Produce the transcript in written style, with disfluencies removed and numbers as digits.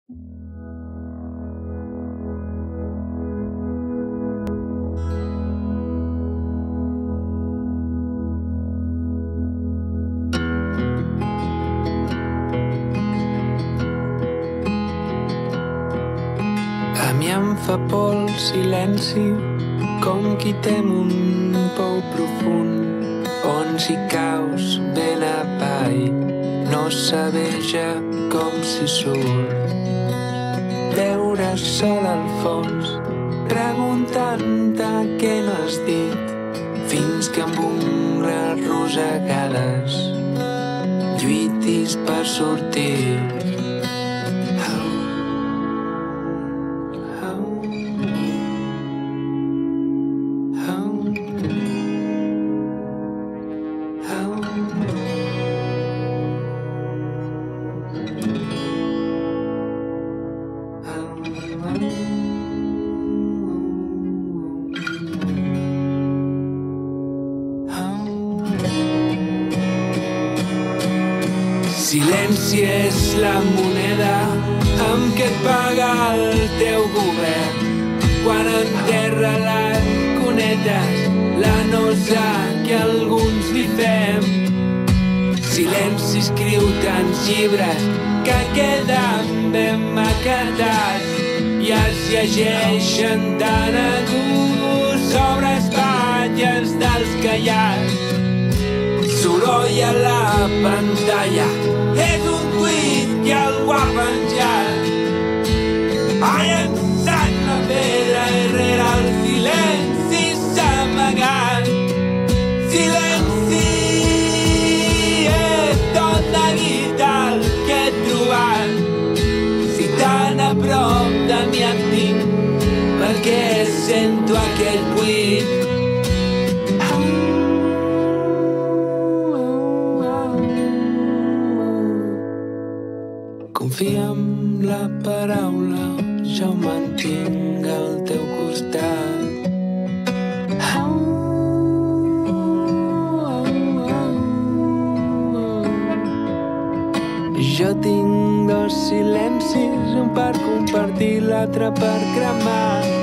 A mi em fa por el silenci, com qui tem un pou profund, on si caus ben avall no saber ja com s'hi surt. Veure sol al fons, preguntant-te què no has dit, fins que amb ungles rosegades lluitis per sortir. Silenci és la moneda amb què et paga el teu govern quan enterra les cunetes, la nosa que alguns li fem. Silenci escriu tants llibres que queden ben maquetats i es llegeixen tan a gust sobre espatlles dels callats. Soroll a la pantalla és un tuit que algú ha penjat. Ha llançat la pedra i rere el silenci s'ha amagat. Silenci és tot de vital que he trobat. Si tan a prop de mi em tinc, perquè sento aquest buit. Confia en la paraula, jo em mantinc al teu costat. Jo tinc dos silencis, un per compartir, l'altre per cremar.